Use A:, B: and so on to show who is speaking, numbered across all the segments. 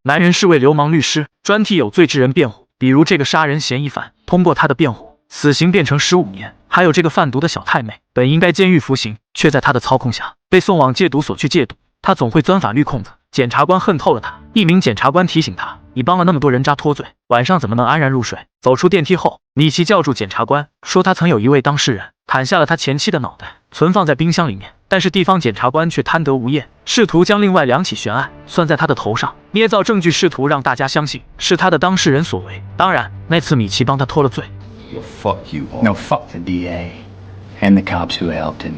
A: 男人是位流氓律师，专替有罪之人辩护，比如这个杀人嫌疑犯，通过他的辩护，死刑变成15年。还有这个贩毒的小太妹，本应该监狱服刑，却在他的操控下被送往戒毒所去戒毒。他总会钻法律空子，检察官恨透了他。一名检察官提醒他：“你帮了那么多人渣脱罪，晚上怎么能安然入睡？”走出电梯后，米奇叫住检察官，说他曾有一位当事人砍下了他前妻的脑袋，存放在冰箱里面。但是地方检察官却贪得无厌，试图将另外2起悬案算在他的头上，捏造证据，试图让大家相信是他的当事人所为。当然，那次米奇帮他脱了罪。
B: Fuck you all. No, fuck the DA and the cops who helped him.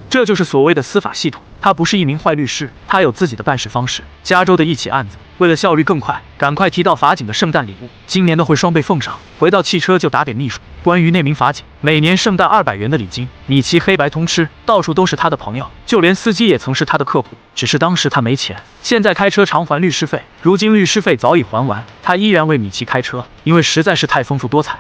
A: 这就是所谓的司法系统。他不是一名坏律师，他有自己的办事方式。加州的一起案子，为了效率更快，赶快提到法警的圣诞礼物，今年的会双倍奉上。回到汽车就打给秘书。关于那名法警，每年圣诞200元的礼金，米奇黑白通吃，到处都是他的朋友，就连司机也曾是他的客户。只是当时他没钱，现在开车偿还律师费，如今律师费早已还完，他依然为米奇开车，因为实在是太丰富多彩。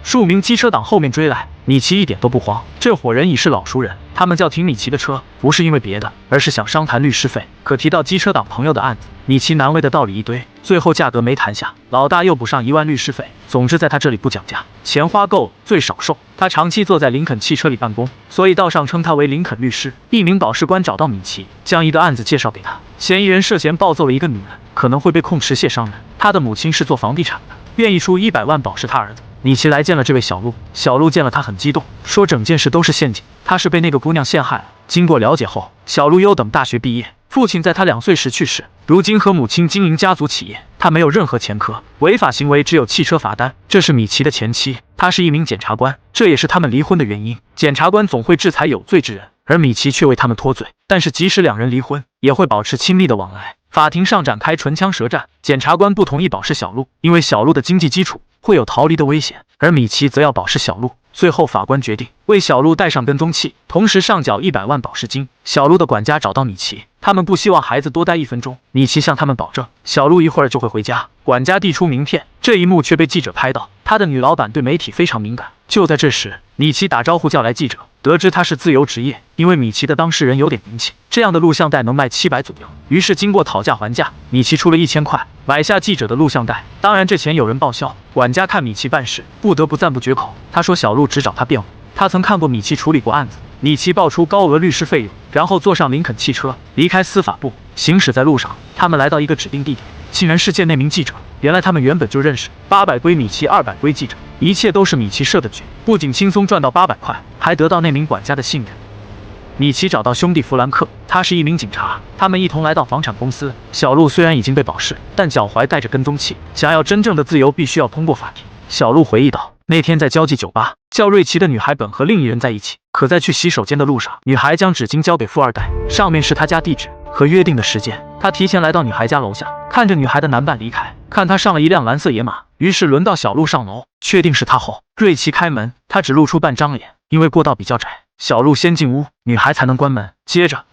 A: 数名机车党后面追来，米奇一点都不慌。这伙人已是老熟人，他们叫停米奇的车，不是因为别的，而是想商谈律师费。可提到机车党朋友的案子，米奇难为的道理一堆，最后价格没谈下，老大又补上1万律师费。总之在他这里不讲价，钱花够了，罪少受。他长期坐在林肯汽车里办公，所以道上称他为林肯律师。一名保释官找到米奇，将一个案子介绍给他，嫌疑人涉嫌暴揍了一个女人，可能会被控持械伤人。他的母亲是做房地产的，愿意出100万保释他儿子。米奇来见了这位小鹿，小鹿见了他很激动，说整件事都是陷阱，他是被那个姑娘陷害了。经过了解后，小鹿优等大学毕业，父亲在他2岁时去世，如今和母亲经营家族企业，他没有任何前科，违法行为只有汽车罚单。这是米奇的前妻，她是一名检察官，这也是他们离婚的原因。检察官总会制裁有罪之人，而米奇却为他们脱罪。但是即使2人离婚，也会保持亲密的往来。法庭上展开唇枪舌战，检察官不同意保释小鹿，因为小鹿的经济基础会有逃离的危险，而米奇则要保释小鹿。最后法官决定为小鹿戴上跟踪器，同时上缴100万保释金。小鹿的管家找到米奇，他们不希望孩子多待1分钟。米奇向他们保证，小鹿一会儿就会回家。管家递出名片，这一幕却被记者拍到。他的女老板对媒体非常敏感。就在这时，米奇打招呼叫来记者，得知他是自由职业，因为米奇的当事人有点名气，这样的录像带能卖700左右。于是经过讨价还价，米奇出了1000块买下记者的录像带。当然这钱有人报销。管家看米奇办事，不得不赞不绝口。他说小鹿只找他辩护，他曾看过米奇处理过案子。米奇报出高额律师费用，然后坐上林肯汽车离开司法部。行驶在路上，他们来到一个指定地点，竟然是见那名记者。原来他们原本就认识，800归米奇，200归记者，一切都是米奇设的局。不仅轻松赚到800块，还得到那名管家的信任。米奇找到兄弟弗兰克，他是一名警察，他们一同来到房产公司。小鹿虽然已经被保释，但脚踝带着跟踪器，想要真正的自由，必须要通过法庭。小鹿回忆道，那天在交际酒吧，叫瑞奇的女孩本和另一人在一起，可在去洗手间的路上，女孩将纸巾交给富二代，上面是他家地址和约定的时间。他提前来到女孩家楼下，看着女孩的男伴离开，看他上了一辆蓝色野马，于是轮到小鹿上楼，确定是他后，瑞奇开门，他只露出半张脸，因为过道比较窄，小鹿先进屋，女孩才能关门。接着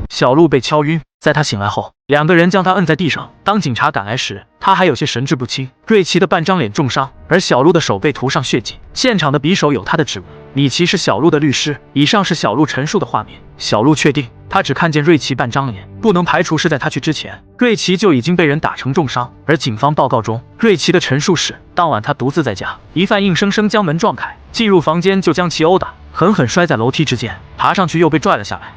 A: 小鹿被敲晕，在他醒来后，2个人将他摁在地上。当警察赶来时，他还有些神志不清。瑞奇的半张脸重伤，而小鹿的手被涂上血迹，现场的匕首有他的指纹。米奇是小鹿的律师，以上是小鹿陈述的画面。小鹿确定他只看见瑞奇半张脸，不能排除是在他去之前，瑞奇就已经被人打成重伤。而警方报告中，瑞奇的陈述是，当晚他独自在家，疑犯硬生生将门撞开，进入房间就将其殴打，狠狠摔在楼梯之间，爬上去又被拽了下来。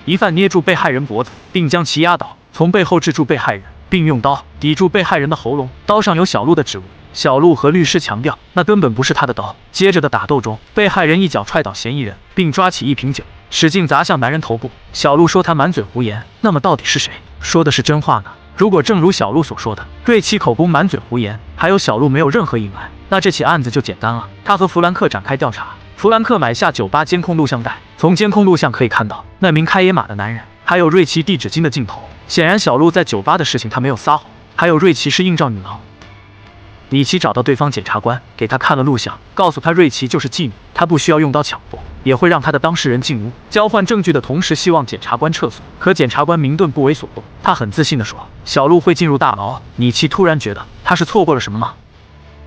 A: 疑犯捏住被害人脖子，并将其压倒，从背后制住被害人，并用刀抵住被害人的喉咙，刀上有小鹿的指纹。小鹿和律师强调，那根本不是他的刀。接着的打斗中，被害人一脚踹倒嫌疑人，并抓起一瓶酒，使劲砸向男人头部。小鹿说他满嘴胡言，那么到底是谁说的是真话呢？如果正如小鹿所说的，瑞奇口供满嘴胡言，还有小鹿没有任何隐瞒，那这起案子就简单了。他和弗兰克展开调查，弗兰克买下酒吧监控录像带，从监控录像可以看到那名开野马的男人，还有瑞奇递纸巾的镜头。显然小鹿在酒吧的事情他没有撒谎，还有瑞奇是映照女郎。米奇找到对方检察官，给他看了录像，告诉他瑞奇就是妓女，他不需要用刀强迫，也会让他的当事人进屋。交换证据的同时，希望检察官撤诉。可检察官明顿不为所动，他很自信地说小鹿会进入大牢。米奇突然觉得他是错过了什么吗？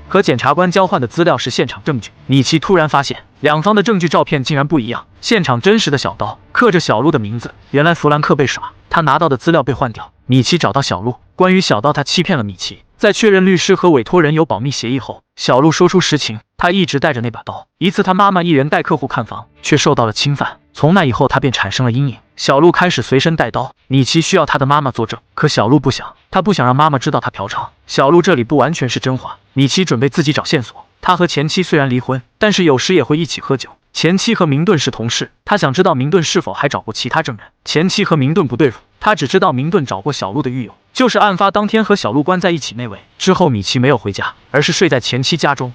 A: 和检察官交换的资料是现场证据。米奇突然发现，两方的证据照片竟然不一样。现场真实的小刀刻着小鹿的名字，原来弗兰克被耍，他拿到的资料被换掉。米奇找到小鹿，关于小刀，他欺骗了米奇。在确认律师和委托人有保密协议后，小鹿说出实情，他一直带着那把刀。一次，他妈妈一人带客户看房，却受到了侵犯。从那以后，他便产生了阴影。小鹿开始随身带刀，米奇需要他的妈妈作证，可小鹿不想，他不想让妈妈知道他嫖娼。小鹿这里不完全是真话，米奇准备自己找线索。他和前妻虽然离婚，但是有时也会一起喝酒。前妻和明顿是同事，他想知道明顿是否还找过其他证人。前妻和明顿不对付，他只知道明顿找过小鹿的狱友，就是案发当天和小鹿关在一起那位。之后米奇没有回家，而是睡在前妻家中。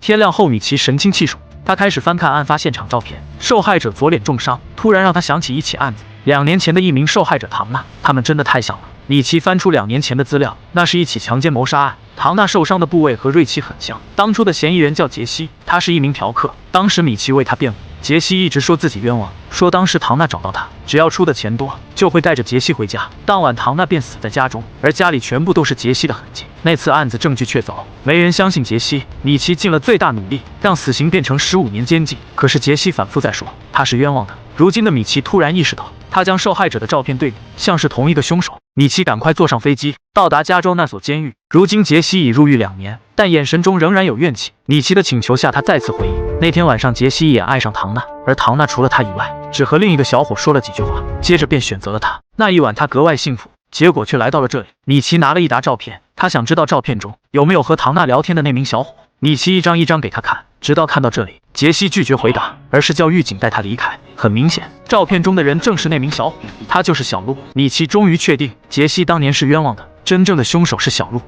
A: 天亮后，米奇神清气爽，他开始翻看案发现场照片，受害者左脸重伤，突然让他想起一起案子，2年前的一名受害者唐娜，他们真的太像了。米奇翻出2年前的资料，那是一起强奸谋杀案，唐娜受伤的部位和瑞奇很像。当初的嫌疑人叫杰西，他是一名嫖客。当时米奇为他辩护，杰西一直说自己冤枉，说当时唐娜找到他，只要出的钱多，就会带着杰西回家。当晚唐娜便死在家中，而家里全部都是杰西的痕迹。那次案子证据确凿，没人相信杰西。米奇尽了最大努力，让死刑变成15年监禁，可是杰西反复在说他是冤枉的。如今的米奇突然意识到，他将受害者的照片对比，像是同一个凶手。米奇赶快坐上飞机，到达加州那所监狱。如今杰西已入狱2年，但眼神中仍然有怨气。米奇的请求下，他再次回忆那天晚上杰西也爱上唐娜，而唐娜除了他以外，只和另一个小伙说了几句话，接着便选择了他。那一晚他格外幸福，结果却来到了这里。米奇拿了一沓照片，他想知道照片中有没有和唐娜聊天的那名小伙。米奇一张一张给他看，直到看到这里，杰西拒绝回答，而是叫狱警带他离开。很明显，照片中的人正是那名小伙，他就是小鹿。米奇终于确定，杰西当年是冤枉的，真正的凶手是小鹿。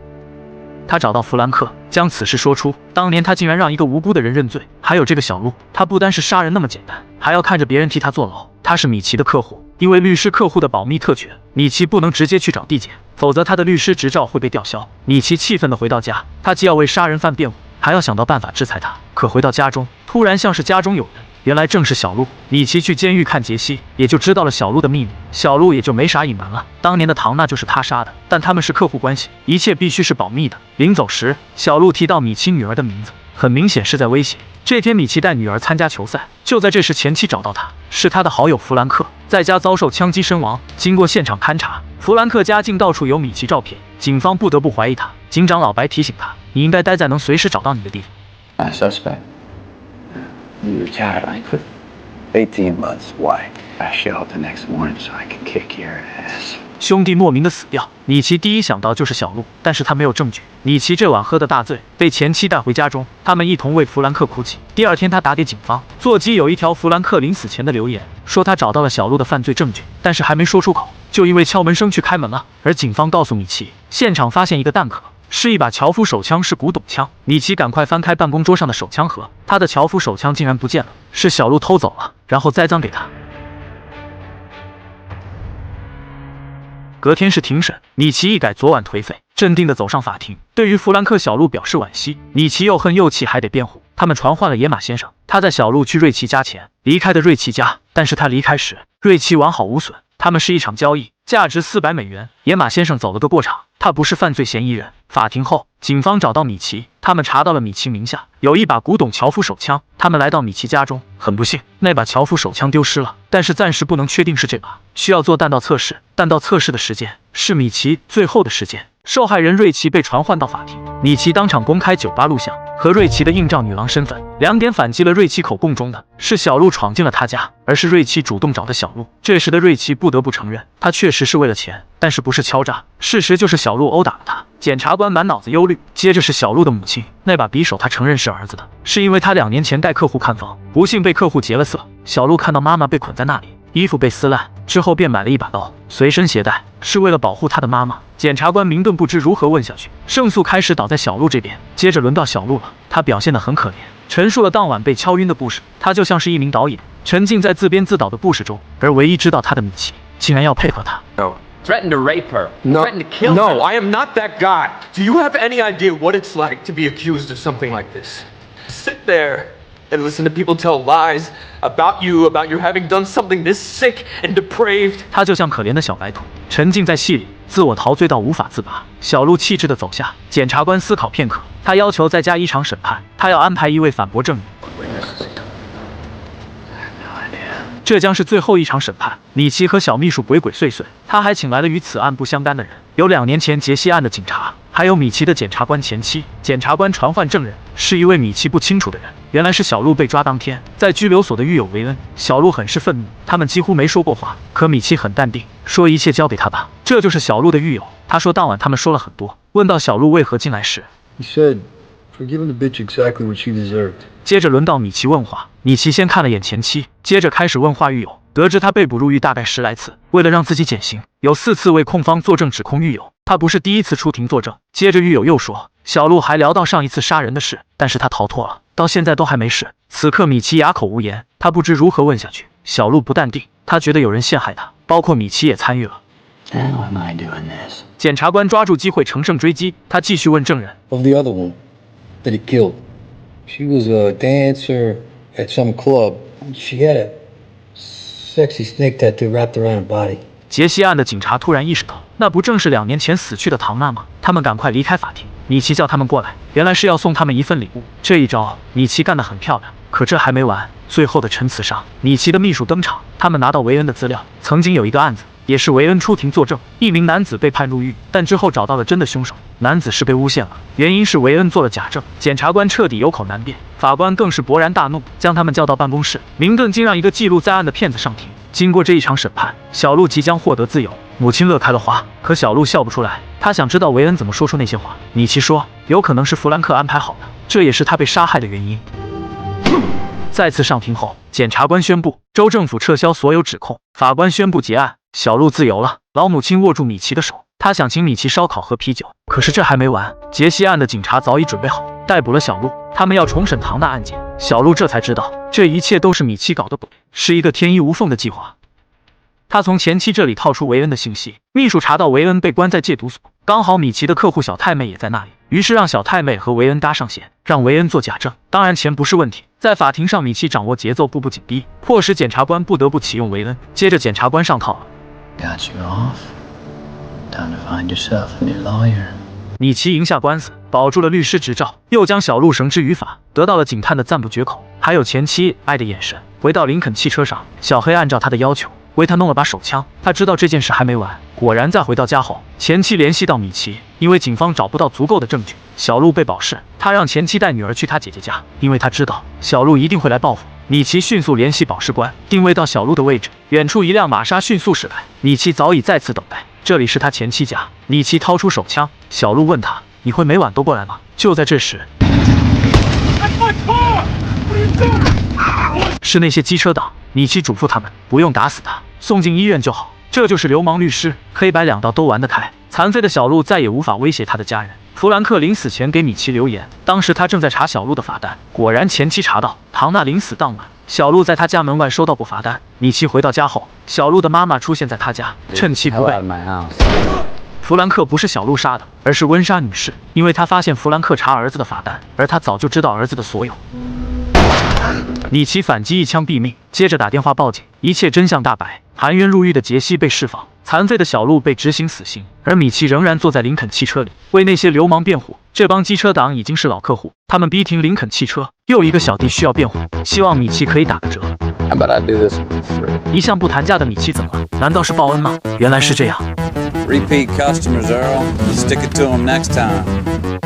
A: 他找到弗兰克，将此事说出。当年他竟然让一个无辜的人认罪，还有这个小鹿，他不单是杀人那么简单，还要看着别人替他坐牢。他是米奇的客户，因为律师客户的保密特权，米奇不能直接去找地检，否则他的律师执照会被吊销。米奇气愤地回到家，他既要为杀人犯辩护，还要想到办法制裁他。可回到家中，突然像是家中有人，原来正是小鹿。米奇去监狱看杰西，也就知道了小鹿的秘密，小鹿也就没啥隐瞒了。当年的唐娜就是他杀的，但他们是客户关系，一切必须是保密的。临走时，小鹿提到米奇女儿的名字，很明显是在威胁。这天米奇带女儿参加球赛，就在这时前妻找到他，是他的好友弗兰克，在家遭受枪击身亡。经过现场勘查，弗兰克家竟到处有米奇照片，警方不得不怀疑他。警长老白提醒他，你应该待在能随时找到你的地方。
B: Suspect. You retired. I quit 18 months. Why? I show up the next morning so I can kick your ass.
A: 兄弟莫名的死掉，米奇第一想到就是小鹿，但是他没有证据。米奇这晚喝得大醉，被前妻带回家中，他们一同为弗兰克哭泣。第二天他打给警方，座机有一条弗兰克临死前的留言，说他找到了小鹿的犯罪证据，但是还没说出口，就因为敲门声去开门了。而警方告诉米奇，现场发现一个弹壳，是一把乔夫手枪，是古董枪。米奇赶快翻开办公桌上的手枪盒，他的乔夫手枪竟然不见了，是小鹿偷走了，然后栽赃给他。隔天是庭审，米奇一改昨晚颓废，镇定地走上法庭，对于弗兰克、小鹿表示惋惜。米奇又恨又气，还得辩护。他们传唤了野马先生，他在小鹿去瑞奇家前离开的瑞奇家，但是他离开时，瑞奇完好无损。他们是一场交易，价值400美元。野马先生走了个过场，他不是犯罪嫌疑人。法庭后，警方找到米奇，他们查到了米奇名下有一把古董乔夫手枪。他们来到米奇家中，很不幸，那把乔夫手枪丢失了，但是暂时不能确定是这把，需要做弹道测试。弹道测试的时间是米奇最后的时间。受害人瑞奇被传唤到法庭，米奇当场公开酒吧录像和瑞奇的映照女郎身份，2点反击了瑞奇口供中的是小鹿闯进了他家，而是瑞奇主动找的小鹿。这时的瑞奇不得不承认，他确实是为了钱，但是不是敲诈。事实就是小鹿殴打了他。检察官满脑子忧虑，接着是小鹿的母亲，那把匕首他承认是儿子的，是因为他2年前带客户看房，不幸被客户劫了色。小鹿看到妈妈被捆在那里，衣服被撕烂之后，便买了一把刀，随身携带，是为了保护他的妈妈。检察官明顿不知如何问下去，胜诉开始倒在小鹿这边。接着轮到小鹿了，他表现得很可怜，陈述了当晚被敲晕的故事。他就像是一名导演，沉浸在自编自导的故事中，而唯一知道他的米奇竟然要配合他。
C: Threatened to rape her.
D: No,
C: Threatened to kill her.
D: no, I am not that guy. Do you have any idea what it's like to be accused of something like this? Sit there and listen to people tell lies about you, about you having done something this sick and depraved.
A: 他就像可怜的小白兔，沉浸在戏里，自我陶醉到无法自拔。小鹿气质地走下，检察官思考片刻，他要求再加一场审判，他要安排一位反驳证人。这将是最后一场审判。里奇和小秘书鬼鬼祟祟，他还请来了与此案不相干的人，有2年前杰西案的警察，还有米奇的检察官前妻。检察官传唤证人是一位米奇不清楚的人，原来是小鹿被抓当天在拘留所的狱友维恩。小鹿很是愤怒，他们几乎没说过话，可米奇很淡定，说一切交给他吧。这就是小鹿的狱友。他说当晚他们说了很多。问到小鹿为何进来时，
E: He said, "For giving the bitch exactly what she deserved."
A: 接着轮到米奇问话，米奇先看了眼前妻，接着开始问话狱友。得知他被捕入狱大概10来次，为了让自己减刑，有4次为控方作证指控狱友。他不是第一次出庭作证。接着狱友又说，小鹿还聊到上一次杀人的事，但是他逃脱了，到现在都还没事。此刻米奇哑口无言，他不知如何问下去。小鹿不淡定，他觉得有人陷害他，包括米奇也参与了。
B: How am I doing this?
A: 检察官抓住机会乘胜追击，他继续问证人
E: Of the other one that he killed, she was a dancer at some club. She had a sexy snake tattoo wrapped around her body.
A: 杰西案的警察突然意识到，那不正是2年前死去的唐娜吗？他们赶快离开法庭。米奇叫他们过来，原来是要送他们一份礼物。这一招，米奇干得很漂亮。可这还没完，最后的陈词上，米奇的秘书登场，他们拿到维恩的资料。曾经有一个案子，也是维恩出庭作证，一名男子被判入狱，但之后找到了真的凶手，男子是被诬陷了，原因是维恩做了假证。检察官彻底有口难辩，法官更是勃然大怒，将他们叫到办公室。明顿竟让一个记录在案的骗子上庭。经过这一场审判，小鹿即将获得自由，母亲乐开了花，可小鹿笑不出来。他想知道维恩怎么说出那些话。米奇说，有可能是弗兰克安排好的，这也是他被杀害的原因。再次上庭后，检察官宣布州政府撤销所有指控，法官宣布结案，小鹿自由了。老母亲握住米奇的手，他想请米奇烧烤喝啤酒，可是这还没完，杰西案的警察早已准备好，逮捕了小鹿，他们要重审唐纳案件。小鹿这才知道，这一切都是米奇搞的鬼，是一个天衣无缝的计划。他从前妻这里套出维恩的信息，秘书查到维恩被关在戒毒所，刚好米奇的客户小太妹也在那里，于是让小太妹和维恩搭上线，让维恩做假证。当然钱不是问题，在法庭上米奇掌握节奏，步步紧逼，迫使检察官不得不启用维恩。接着检察官上套了。
B: Got you off. Time to find yourself a new lawyer.
A: 米奇赢下官司，保住了律师执照，又将小鹿绳之于法，得到了警探的赞不绝口，还有前妻爱的眼神。回到林肯汽车上，小黑按照他的要求为他弄了把手枪。他知道这件事还没完。果然，在回到家后，前妻联系到米奇，因为警方找不到足够的证据，小鹿被保释。他让前妻带女儿去他姐姐家，因为他知道小鹿一定会来报复。米奇迅速联系保释官，定位到小鹿的位置。远处一辆玛莎迅速驶来，米奇早已在此等待。这里是他前妻家。米奇掏出手枪，小鹿问他：“你会每晚都过来吗？”就在这时，是那些机车党。米奇嘱咐他们不用打死他，送进医院就好。这就是流氓律师，黑白两道都玩得开。残废的小鹿再也无法威胁他的家人。弗兰克临死前给米奇留言，当时他正在查小鹿的罚单，果然前期查到唐娜临死当晚，小鹿在他家门外收到过罚单。米奇回到家后，小鹿的妈妈出现在他家，趁其不备。弗兰克不是小鹿杀的，而是温莎女士，因为她发现弗兰克查儿子的罚单，而她早就知道儿子的所有。米奇反击一枪毙命，接着打电话报警，一切真相大白。含冤入狱的杰西被释放，残废的小鹿被执行死刑，而米奇仍然坐在林肯汽车里为那些流氓辩护。这帮机车党已经是老客户，他们逼停林肯汽车。又一个小弟需要辩护，希望米奇可以打个折。
B: How about I do this for free?
A: 一向不谈价的米奇怎么了？难道是报恩吗？原来是这样。
F: Repeat customers, Earl. Stick it to them next time.